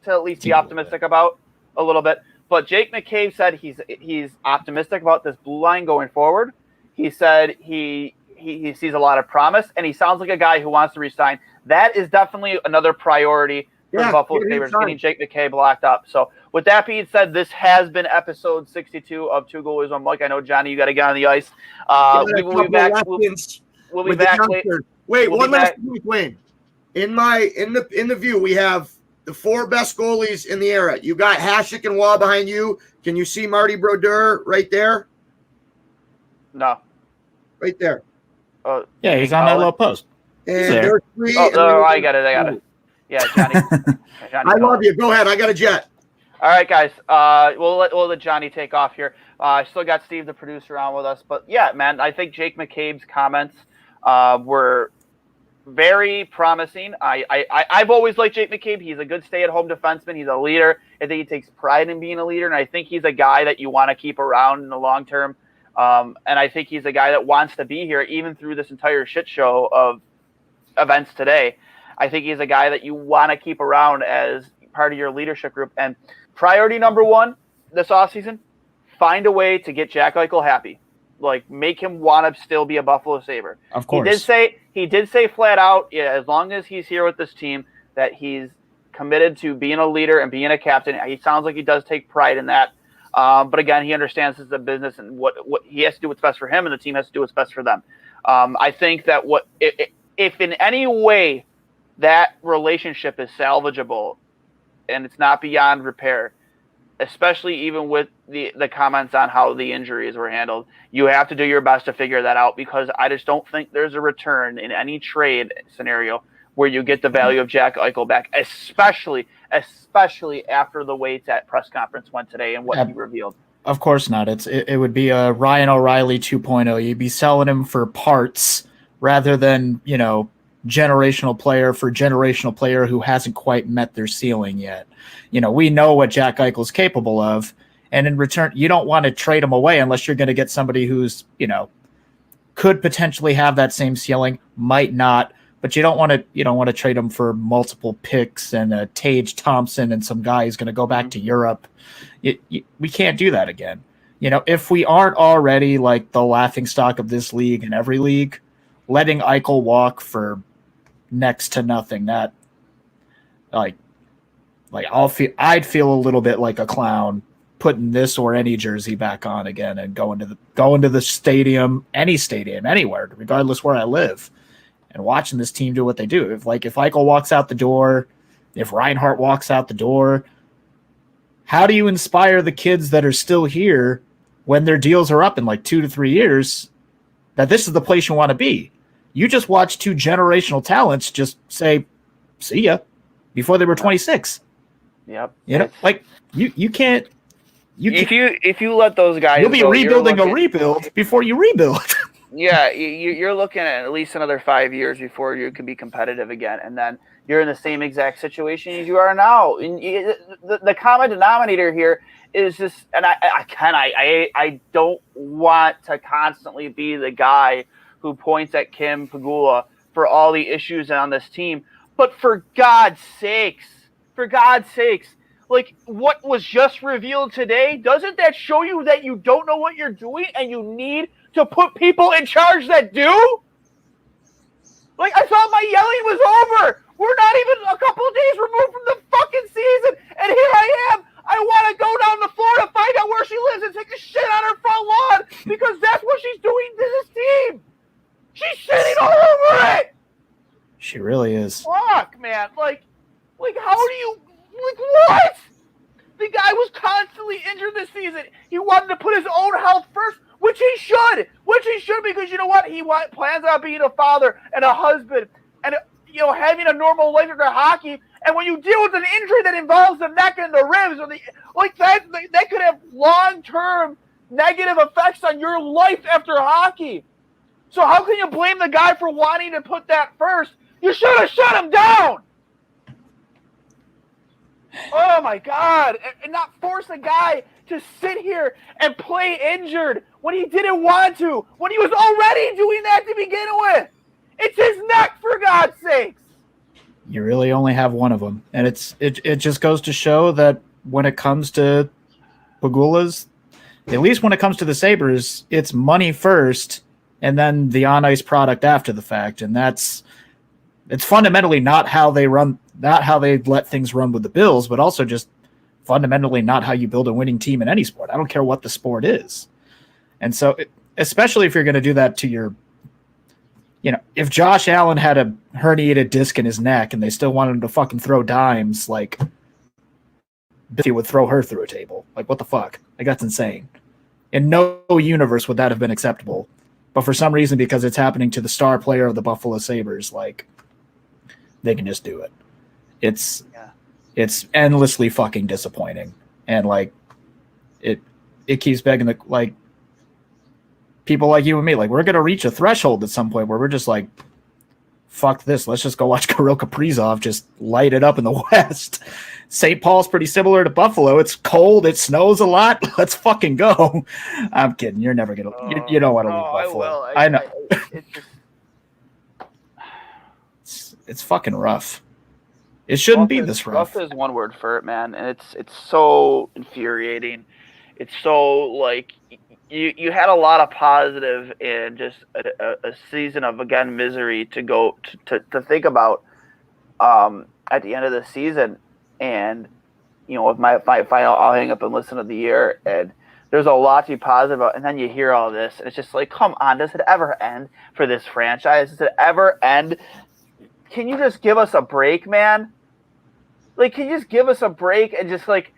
at least be optimistic about a little bit. But Jake McCabe said he's optimistic about this blue line going forward. He said he sees a lot of promise, and he sounds like a guy who wants to resign. That is definitely another priority for the Buffalo Sabres, getting Jake McCabe locked up. So with that being said, this has been episode 62 of Two Goalies, One Mic. I know, Johnny, you got to get on the ice. We'll be back. We'll be back. Wait, one last thing, Duane. In the view, we have the 4 best goalies in the era. You got Hasek and Waugh behind you. Can you see Marty Brodeur right there? No. Right there. Yeah, he's on that low post. And there's 3. I got it. Yeah, Johnny. I love you. Go ahead. I got a jet. All right, guys. We'll let Johnny take off here. I still got Steve, the producer, on with us. But, yeah, man, I think Jake McCabe's comments were very promising. I've always liked Jake McCabe. He's a good stay-at-home defenseman. He's a leader. I think he takes pride in being a leader, and I think he's a guy that you want to keep around in the long term. And I think he's a guy that wants to be here even through this entire shit show of events today. I think he's a guy that you want to keep around as part of your leadership group. And priority number 1 this offseason, find a way to get Jack Eichel happy. Like, make him want to still be a Buffalo Sabre. Of course. He did say flat out, as long as he's here with this team, that he's committed to being a leader and being a captain. He sounds like he does take pride in that. But again, he understands this is a business, and what he has to do what's best for him, and the team has to do what's best for them. I think that if in any way that relationship is salvageable and it's not beyond repair, especially even with the comments on how the injuries were handled, you have to do your best to figure that out, because I just don't think there's a return in any trade scenario where you get the value of Jack Eichel back, especially after the way that press conference went today and what he revealed. Of course not. It would be a Ryan O'Reilly 2.0. You'd be selling him for parts rather than, generational player for generational player who hasn't quite met their ceiling yet. We know what Jack Eichel's capable of, and in return, you don't want to trade him away unless you're going to get somebody who's, could potentially have that same ceiling, might not. But you don't want to trade him for multiple picks and Tage Thompson and some guy who's going to go back to Europe. We can't do that again. If we aren't already like the laughingstock of this league and every league, letting Eichel walk for next to nothing, that I'd feel a little bit like a clown putting this or any jersey back on again and going to the stadium, any stadium, anywhere, regardless where I live, and watching this team do what they do. If Eichel walks out the door, if Reinhart walks out the door, how do you inspire the kids that are still here when their deals are up in 2 to 3 years that this is the place you want to be? You just watch 2 generational talents just say, see ya, before they were 26. Yep. You know, like you can't. If you let those guys, you'll be rebuilding a rebuild before you rebuild. Yeah, you're looking at least another 5 years before you can be competitive again, and then you're in the same exact situation as you are now. And the common denominator here is just, and I don't want to constantly be the guy who points at Kim Pegula for all the issues on this team, but for God's sakes, like what was just revealed today, doesn't that show you that you don't know what you're doing and you need to put people in charge that do? Like, I thought my yelling was over. We're not even a couple of days removed from the fucking season, and here I am. I want to go down to Florida, find out where she lives, and take a shit on her front lawn because that's what she's doing to this team. She's shitting all over it. She really is. Fuck, man. Like, how do you, like, what? The guy was constantly injured this season. He wanted to put his own health first, which he should, because you know what? He plans on being a father and a husband and, having a normal life after hockey. And when you deal with an injury that involves the neck and the ribs, or that could have long-term negative effects on your life after hockey. So how can you blame the guy for wanting to put that first? You should have shut him down. Oh, my God. And not force a guy to sit here and play injured when he didn't want to, when he was already doing that to begin with. It's his neck, for God's sakes. You really only have one of them. And it just goes to show that when it comes to Pegula's, at least when it comes to the Sabres, it's money first and then the on-ice product after the fact. And it's fundamentally not how they run, not how they let things run with the Bills, but also just fundamentally not how you build a winning team in any sport. I don't care what the sport is. And so, especially if you're going to do that to your, if Josh Allen had a herniated disc in his neck and they still wanted him to fucking throw dimes, like, he would throw her through a table. Like, what the fuck? Like, that's insane. In no universe would that have been acceptable. But for some reason, because it's happening to the star player of the Buffalo Sabres, like, they can just do it. It's endlessly fucking disappointing. And, like, it keeps begging the, like, people like you and me, like, we're going to reach a threshold at some point where we're just like, fuck this. Let's just go watch Kirill Kaprizov just light it up in the West. St. Paul's pretty similar to Buffalo. It's cold. It snows a lot. Let's fucking go. I'm kidding. You're never going to, you don't want to leave Buffalo. I will. I know. It's just... it's fucking rough. It shouldn't be this rough. Rough is one word for it, man. And it's so infuriating. It's so, like, you had a lot of positive in just a season of, again, misery to go to think about at the end of the season. And, with my final, I'll hang up and listen to the year, and there's a lot to be positive about. And then you hear all this, and it's just like, come on, does it ever end for this franchise? Does it ever end? Can you just give us a break, man? Like, can you just give us a break and just, like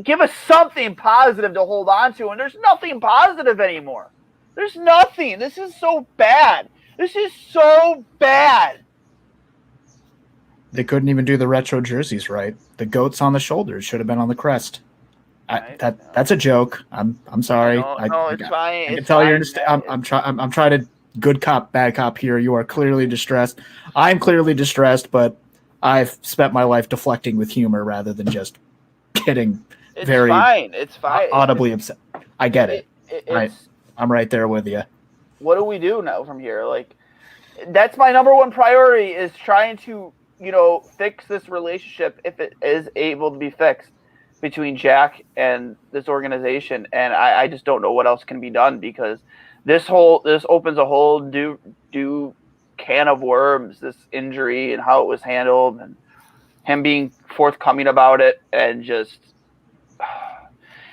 give us something positive to hold on to? And there's nothing positive anymore. There's nothing. This is so bad. They couldn't even do the retro jerseys right. The goats on the shoulders should have been on the crest. That's a joke. I'm sorry. No, it's fine. I can tell you understand. I'm trying to good cop, bad cop here. You are clearly distressed. I'm clearly distressed, but I've spent my life deflecting with humor rather than just getting very audibly upset. I get it. I'm right there with you. What do we do now from here? Like, that's my number one priority, is trying to, fix this relationship if it is able to be fixed between Jack and this organization. And I just don't know what else can be done, because this opens a whole new can of worms, this injury and how it was handled, and him being forthcoming about it, and just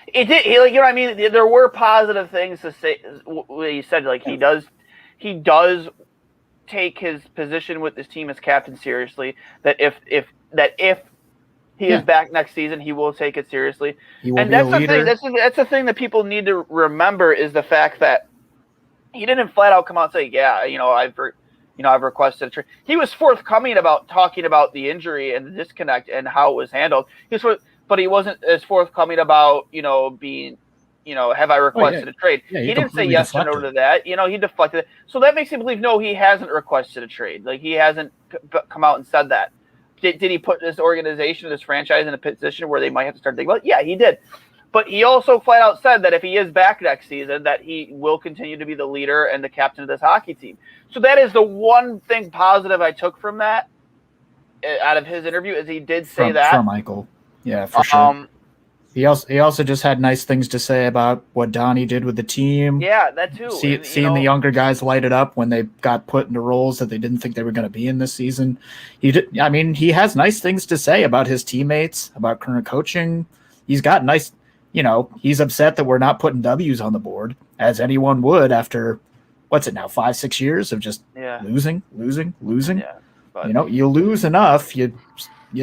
it did. Like, you know what I mean? There were positive things to say. He said, like, he does take his position with this team as captain seriously. That if he is back next season, he will take it seriously. And that's the thing. That's the thing that people need to remember, is the fact that he didn't flat out come out and say, I've requested a trade. He was forthcoming about talking about the injury and the disconnect and how it was handled. But he wasn't as forthcoming about, being, have I requested a trade? Yeah, he didn't say yes or no to that. He deflected it. So that makes me believe, no, he hasn't requested a trade. Like, he hasn't come out and said that. Did he put this organization, this franchise in a position where they might have to start thinking about it? Yeah, he did. But he also flat out said that if he is back next season, that he will continue to be the leader and the captain of this hockey team. So that is the one thing positive I took from that out of his interview, is he did say that. From Eichel. Yeah, for sure. He also just had nice things to say about what Donnie did with the team. Yeah, that too. Seeing the younger guys light it up when they got put into roles that they didn't think they were going to be in this season. He has nice things to say about his teammates, about current coaching. He's got nice, he's upset that we're not putting W's on the board, as anyone would after, what's it now, 5-6 years of just losing. Yeah, but, you lose enough, you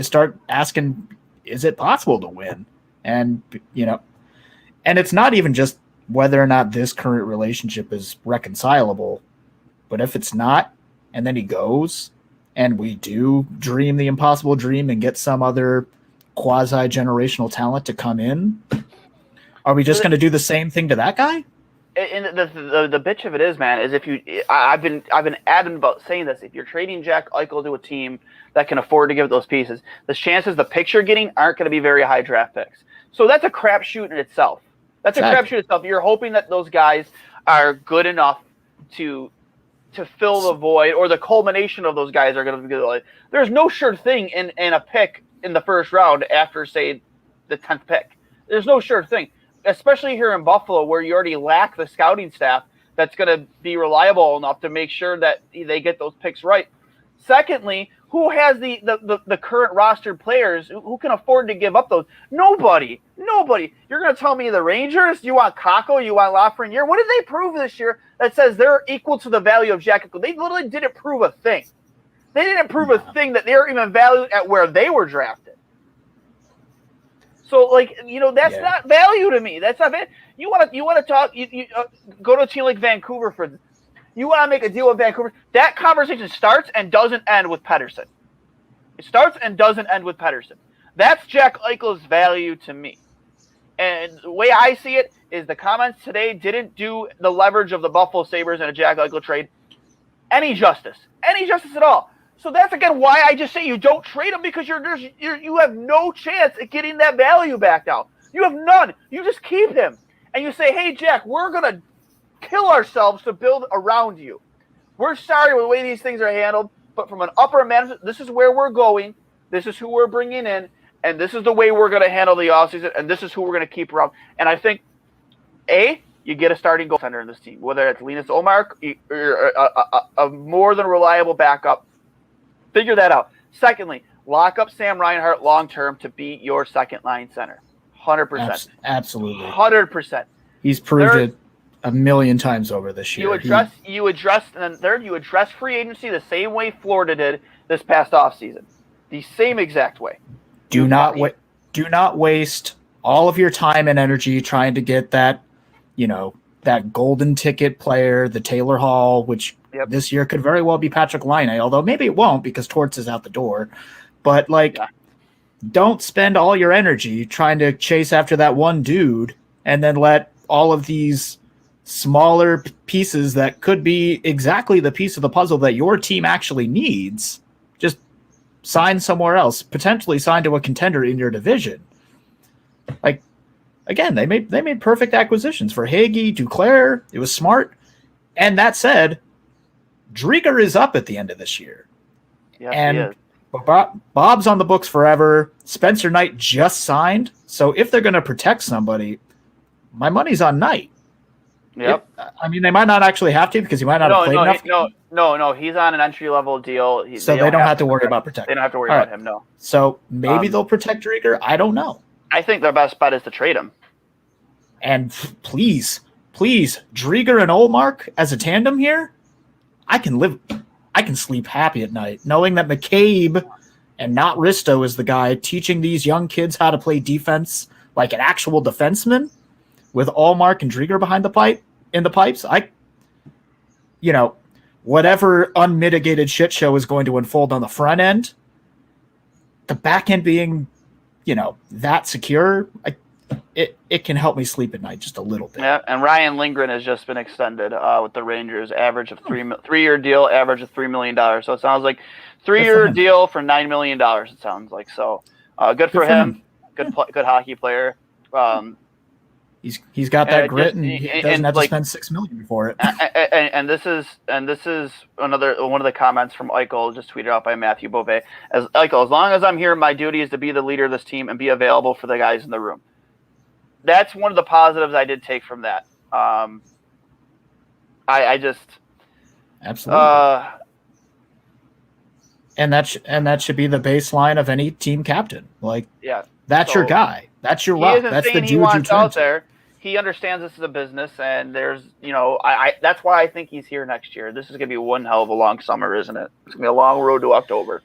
start asking, is it possible to win? And, and it's not even just whether or not this current relationship is reconcilable, but if it's not, and then he goes, and we do dream the impossible dream and get some other quasi-generational talent to come in, are we just going to do the same thing to that guy? And the bitch of it is, man, is I've been adamant about saying this. If you're trading Jack Eichel to a team that can afford to give those pieces, the chances the picks you're getting aren't going to be very high draft picks. So that's a crapshoot in itself. You're hoping that those guys are good enough to fill the void, or the culmination of those guys are going to be good. There's no sure thing in a pick in the first round after, say, the 10th pick. There's no sure thing, especially here in Buffalo, where you already lack the scouting staff that's going to be reliable enough to make sure that they get those picks right. Secondly, who has the current rostered players who can afford to give up those? Nobody. You're going to tell me the Rangers? You want Kakko? You want Lafreniere? What did they prove this year that says they're equal to the value of Jack Eichel? They literally didn't prove a thing. They didn't prove a thing that they're even valued at where they were drafted. So, that's not value to me. That's not value. You want to talk, you go to a team like Vancouver for this. You want to make a deal with Vancouver. That conversation starts and doesn't end with Pettersson. It starts and doesn't end with Pettersson. That's Jack Eichel's value to me. And the way I see it is the comments today didn't do the leverage of the Buffalo Sabres and a Jack Eichel trade any justice at all. So that's, again, why I just say you don't trade him, because you have no chance at getting that value back out. You have none. You just keep him. And you say, hey, Jack, we're going to kill ourselves to build around you. We're sorry with the way these things are handled, but from an upper management, this is where we're going. This is who we're bringing in, and this is the way we're going to handle the offseason, and this is who we're going to keep around. And I think, you get a starting goaltender in this team, whether it's Linus Ullmark or a more than reliable backup. Figure that out. Secondly, lock up Sam Reinhart long-term to be your second-line center. 100%. Absolutely. 100%. He's proved it a million times over this year. You address free agency the same way Florida did this past offseason. The same exact way. Do not waste all of your time and energy trying to get that, that golden ticket player, the Taylor Hall, which this year could very well be Patrick Laine, although maybe it won't because Torts is out the door. But don't spend all your energy trying to chase after that one dude and then let all of these smaller pieces that could be exactly the piece of the puzzle that your team actually needs just sign somewhere else, potentially sign to a contender in your division. Again, they made perfect acquisitions for Hagee, Duclair. It was smart. And that said, Drieger is up at the end of this year. Yes, and he is. Bob's on the books forever. Spencer Knight just signed. So if they're going to protect somebody, my money's on Knight. Yep. They might not actually have to because he might not have played enough. No. He's on an entry-level deal. So they don't have to worry about protecting. They don't have to worry about him, no. So maybe they'll protect Drieger. I don't know. I think their best bet is to trade him. And please, Drieger and Ullmark as a tandem here, I can sleep happy at night knowing that McCabe and not Risto is the guy teaching these young kids how to play defense like an actual defenseman with Ullmark and Drieger behind the pipes. whatever unmitigated shit show is going to unfold on the front end, the back end being, that secure, it can help me sleep at night just a little bit. Yeah, and Ryan Lindgren has just been extended with the Rangers, average of 3-year deal, average of $3 million. So it sounds like 3-year deal for $9 million. It sounds like so. Good for him. Good hockey player. He's got that grit, and he doesn't have to spend $6 million for it. And this is another one of the comments from Eichel, just tweeted out by Matthew Beauvais. As Eichel, as long as I'm here, my duty is to be the leader of this team and be available for the guys in the room. That's one of the positives I did take from that. I just absolutely. And that should be the baseline of any team captain. Like, yeah, that's your guy. That's your rock. That's the dude you turn out there. He understands this is a business, and there's, that's why I think he's here next year. This is going to be one hell of a long summer, isn't it? It's going to be a long road to October.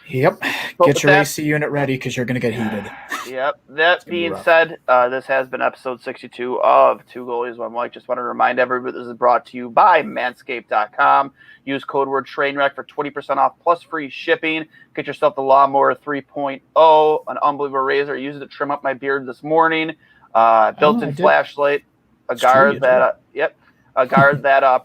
Yep. Get your AC unit ready because you're going to get heated. Yep. That being said, this has been episode 62 of Two Goalies, One Mike. Just want to remind everybody this is brought to you by Manscaped.com. Use code word Trainwreck for 20% off plus free shipping. Get yourself the Lawnmower 3.0, an unbelievable razor. I used it to trim up my beard this morning. Built-in flashlight, a guard that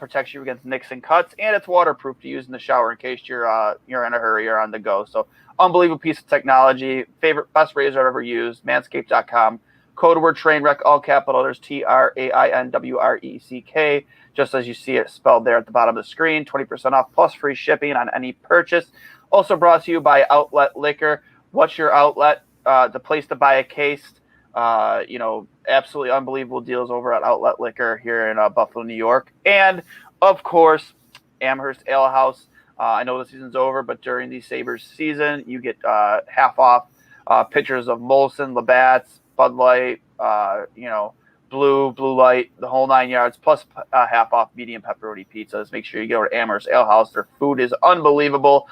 protects you against nicks and cuts, and it's waterproof to use in the shower in case you're in a hurry or on the go. So unbelievable piece of technology. Best razor I've ever used. Manscaped.com. Code word Trainwreck, all capital letters, TRAINWRECK, just as you see it spelled there at the bottom of the screen. 20% off plus free shipping on any purchase. Also brought to you by Outlet Liquor. What's your outlet? The place to buy a case. Absolutely unbelievable deals over at Outlet Liquor here in Buffalo, New York. And, of course, Amherst Ale House. I know the season's over, but during the Sabres season, you get half off pitchers of Molson, Labatt's, Bud Light, Blue Light, the whole 9 yards, plus half off medium pepperoni pizzas. Make sure you go to Amherst Ale House. Their food is unbelievable.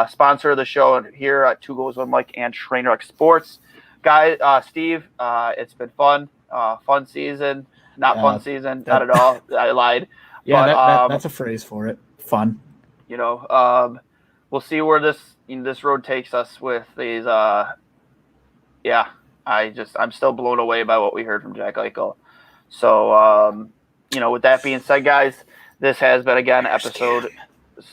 Sponsor of the show here at Two Goals, One Mike and Trainwreck Sports. Guys, Steve, it's been fun. Fun season. Not fun season. Not at all. I lied. Yeah, but, that's a phrase for it. Fun. We'll see where this road takes us with these. I'm still blown away by what we heard from Jack Eichel. So, with that being said, guys, this has been again episode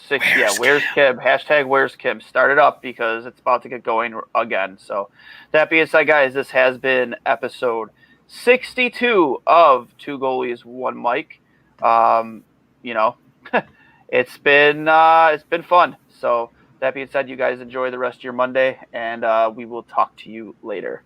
6. Where's Kim? Hashtag Where's Kim? Start it up because it's about to get going again. So that being said, guys, this has been episode 62 of Two Goalies, One Mike. It's been fun. So that being said, you guys enjoy the rest of your Monday, and we will talk to you later.